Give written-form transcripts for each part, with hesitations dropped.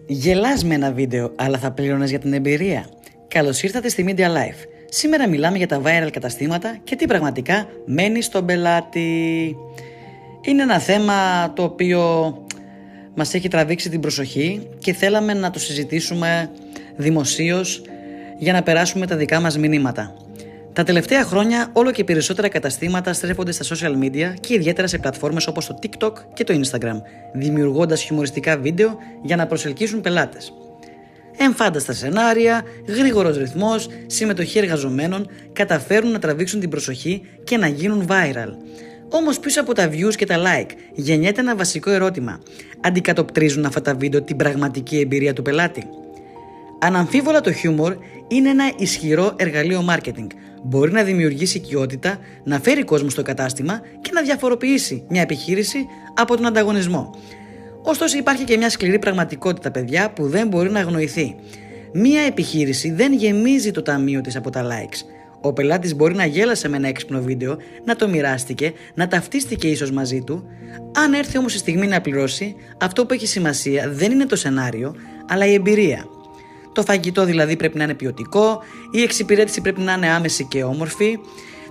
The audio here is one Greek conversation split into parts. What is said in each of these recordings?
Γελάς με ένα βίντεο, αλλά θα πλήρωνες για την εμπειρία. Καλώς ήρθατε στη Media Life. Σήμερα μιλάμε για τα viral καταστήματα και τι πραγματικά μένει στον πελάτη. Είναι ένα θέμα το οποίο μας έχει τραβήξει την προσοχή και θέλαμε να το συζητήσουμε δημοσίως για να περάσουμε τα δικά μας μηνύματα. Τα τελευταία χρόνια όλο και περισσότερα καταστήματα στρέφονται στα social media και ιδιαίτερα σε πλατφόρμες όπως το TikTok και το Instagram, δημιουργώντας χιουμοριστικά βίντεο για να προσελκύσουν πελάτες. Εμφάνταστα σενάρια, γρήγορος ρυθμός, συμμετοχή εργαζομένων καταφέρουν να τραβήξουν την προσοχή και να γίνουν viral. Όμως πίσω από τα views και τα like γεννιέται ένα βασικό ερώτημα. Αντικατοπτρίζουν αυτά τα βίντεο την πραγματική εμπειρία του πελάτη? Αναμφίβολα το χιούμορ είναι ένα ισχυρό εργαλείο marketing. Μπορεί να δημιουργήσει οικειότητα, να φέρει κόσμο στο κατάστημα και να διαφοροποιήσει μια επιχείρηση από τον ανταγωνισμό. Ωστόσο υπάρχει και μια σκληρή πραγματικότητα, παιδιά, που δεν μπορεί να αγνοηθεί. Μια επιχείρηση δεν γεμίζει το ταμείο της από τα likes. Ο πελάτης μπορεί να γέλασε με ένα έξυπνο βίντεο, να το μοιράστηκε, να ταυτίστηκε ίσως μαζί του. Αν έρθει όμως η στιγμή να πληρώσει, αυτό που έχει σημασία δεν είναι το σενάριο, αλλά η εμπειρία. Το φαγητό δηλαδή πρέπει να είναι ποιοτικό, η εξυπηρέτηση πρέπει να είναι άμεση και όμορφη,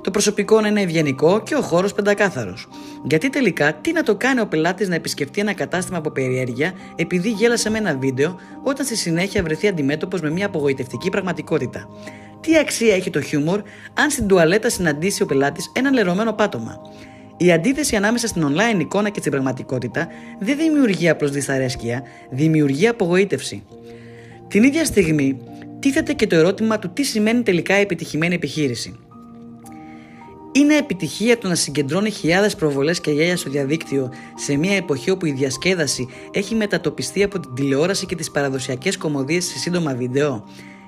το προσωπικό να είναι ευγενικό και ο χώρος πεντακάθαρος. Γιατί τελικά τι να το κάνει ο πελάτης να επισκεφτεί ένα κατάστημα από περιέργεια επειδή γέλασε με ένα βίντεο, όταν στη συνέχεια βρεθεί αντιμέτωπος με μια απογοητευτική πραγματικότητα? Τι αξία έχει το χιούμορ αν στην τουαλέτα συναντήσει ο πελάτης ένα λερωμένο πάτωμα? Η αντίθεση ανάμεσα στην online εικόνα και στην πραγματικότητα δεν δημιουργεί απλώς δυσαρέσκεια, δημιουργεί απογοήτευση. Την ίδια στιγμή τίθεται και το ερώτημα του τι σημαίνει τελικά επιτυχημένη επιχείρηση. Είναι επιτυχία το να συγκεντρώνει χιλιάδες προβολές και γέλια στο διαδίκτυο σε μια εποχή όπου η διασκέδαση έχει μετατοπιστεί από την τηλεόραση και τις παραδοσιακές κωμωδίες σε σύντομα βίντεο?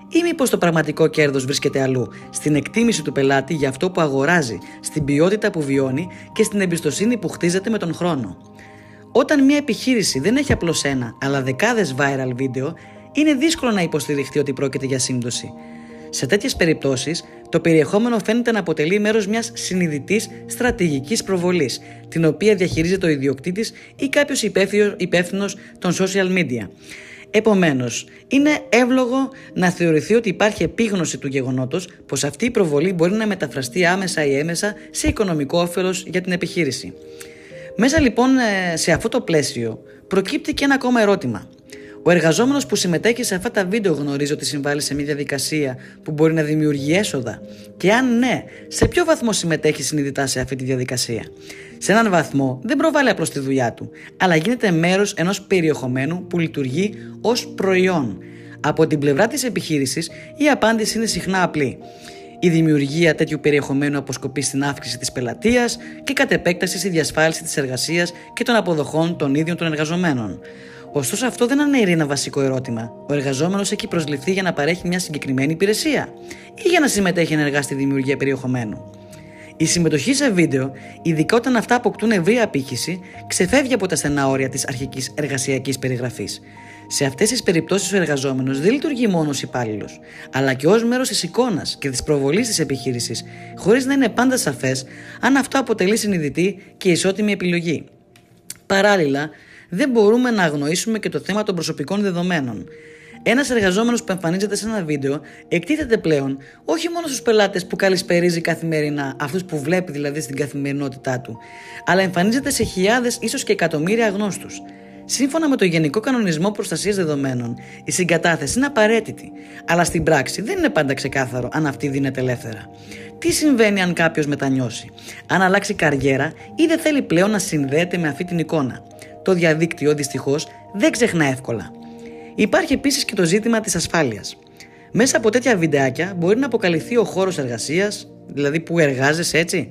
Ή μήπως το πραγματικό κέρδος βρίσκεται αλλού, στην εκτίμηση του πελάτη για αυτό που αγοράζει, στην ποιότητα που βιώνει και στην εμπιστοσύνη που χτίζεται με τον χρόνο? Όταν μια επιχείρηση δεν έχει απλώς ένα, αλλά δεκάδες viral βίντεο, είναι δύσκολο να υποστηριχθεί ότι πρόκειται για σύμπτωση. Σε τέτοιες περιπτώσεις, το περιεχόμενο φαίνεται να αποτελεί μέρος μιας συνειδητής στρατηγικής προβολής, την οποία διαχειρίζεται ο ιδιοκτήτης ή κάποιος υπεύθυνος των social media. Επομένως, είναι εύλογο να θεωρηθεί ότι υπάρχει επίγνωση του γεγονότος πως αυτή η προβολή μπορεί να μεταφραστεί άμεσα ή έμεσα σε οικονομικό όφελος για την επιχείρηση. Μέσα λοιπόν σε αυτό το πλαίσιο προκύπτει και ένα ακόμα ερώτημα. Ο εργαζόμενος που συμμετέχει σε αυτά τα βίντεο γνωρίζει ότι συμβάλλει σε μια διαδικασία που μπορεί να δημιουργεί έσοδα? Και αν ναι, σε ποιο βαθμό συμμετέχει συνειδητά σε αυτή τη διαδικασία? Σε έναν βαθμό δεν προβάλλει απλώς τη δουλειά του, αλλά γίνεται μέρος ενός περιεχομένου που λειτουργεί ως προϊόν. Από την πλευρά της επιχείρησης, η απάντηση είναι συχνά απλή. Η δημιουργία τέτοιου περιεχομένου αποσκοπεί στην αύξηση της πελατείας και κατ' επέκταση στη διασφάλιση της εργασίας και των αποδοχών των ίδιων των εργαζομένων. Ωστόσο, αυτό δεν αναιρεί ένα βασικό ερώτημα. Ο εργαζόμενος έχει προσληφθεί για να παρέχει μια συγκεκριμένη υπηρεσία ή για να συμμετέχει ενεργά στη δημιουργία περιεχομένου? Η συμμετοχή σε βίντεο, ειδικά όταν αυτά αποκτούν ευρεία απήχηση, ξεφεύγει από τα στενά όρια της αρχικής εργασιακής περιγραφής. Σε αυτές τις περιπτώσεις, ο εργαζόμενος δεν λειτουργεί μόνο ως υπάλληλος, αλλά και ως μέρος της εικόνας και της προβολής της επιχείρησης, χωρίς να είναι πάντα σαφές αν αυτό αποτελεί συνειδητή και ισότιμη επιλογή. Παράλληλα, δεν μπορούμε να αγνοήσουμε και το θέμα των προσωπικών δεδομένων. Ένας εργαζόμενος που εμφανίζεται σε ένα βίντεο εκτίθεται πλέον όχι μόνο στους πελάτες που καλησπερίζει καθημερινά, αυτούς που βλέπει δηλαδή στην καθημερινότητά του, αλλά εμφανίζεται σε χιλιάδες, ίσως και εκατομμύρια αγνώστους. Σύμφωνα με το Γενικό Κανονισμό Προστασίας Δεδομένων, η συγκατάθεση είναι απαραίτητη, αλλά στην πράξη δεν είναι πάντα ξεκάθαρο αν αυτή δίνεται ελεύθερα. Τι συμβαίνει αν κάποιος μετανιώσει, αν αλλάξει καριέρα ή δεν θέλει πλέον να συνδέεται με αυτή την εικόνα? Το διαδίκτυο δυστυχώς δεν ξεχνά εύκολα. Υπάρχει επίσης και το ζήτημα της ασφάλειας. Μέσα από τέτοια βιντεάκια μπορεί να αποκαλυφθεί ο χώρος εργασίας, δηλαδή που εργάζεσαι, έτσι,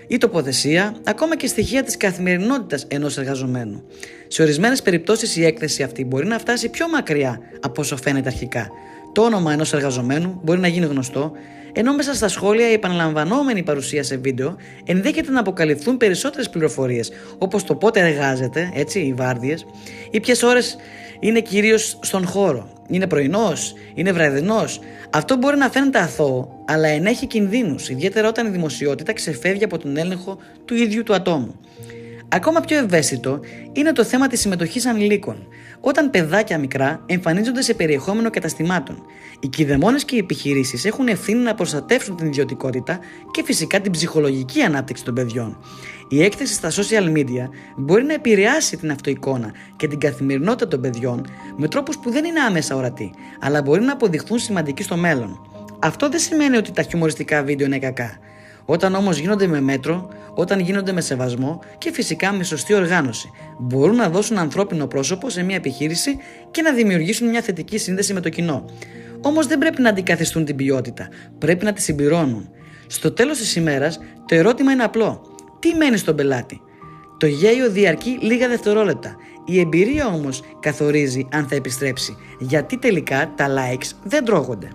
η τοποθεσία, ακόμα και στοιχεία της καθημερινότητας ενός εργαζομένου. Σε ορισμένες περιπτώσεις η έκθεση αυτή μπορεί να φτάσει πιο μακριά από όσο φαίνεται αρχικά. Το όνομα ενός εργαζομένου μπορεί να γίνει γνωστό, ενώ μέσα στα σχόλια η επαναλαμβανόμενη παρουσία σε βίντεο ενδέχεται να αποκαλυφθούν περισσότερες πληροφορίες, όπως το πότε εργάζεται, έτσι, οι βάρδιες, ή ποιες ώρες είναι κυρίως στον χώρο. Είναι πρωινός, είναι βραδινός. Αυτό μπορεί να φαίνεται αθώο, αλλά ενέχει κινδύνους, ιδιαίτερα όταν η δημοσιότητα ξεφεύγει από τον έλεγχο του ίδιου του ατόμου. Ακόμα πιο ευαίσθητο είναι το θέμα της συμμετοχής ανηλίκων. Όταν παιδάκια μικρά εμφανίζονται σε περιεχόμενο καταστημάτων, οι κηδεμόνες και οι επιχειρήσεις έχουν ευθύνη να προστατεύσουν την ιδιωτικότητα και φυσικά την ψυχολογική ανάπτυξη των παιδιών. Η έκθεση στα social media μπορεί να επηρεάσει την αυτοεικόνα και την καθημερινότητα των παιδιών με τρόπους που δεν είναι άμεσα ορατοί, αλλά μπορεί να αποδειχθούν σημαντικοί στο μέλλον. Αυτό δεν σημαίνει ότι τα χιουμοριστικά βίντεο είναι κακά. Όταν όμως γίνονται με μέτρο, όταν γίνονται με σεβασμό και φυσικά με σωστή οργάνωση, μπορούν να δώσουν ανθρώπινο πρόσωπο σε μια επιχείρηση και να δημιουργήσουν μια θετική σύνδεση με το κοινό. Όμως δεν πρέπει να αντικαθιστούν την ποιότητα, πρέπει να τη συμπληρώνουν. Στο τέλος της ημέρας, το ερώτημα είναι απλό. Τι μένει στον πελάτη? Το γέλιο διαρκεί λίγα δευτερόλεπτα. Η εμπειρία όμως καθορίζει αν θα επιστρέψει, γιατί τελικά τα likes δεν τρώγονται.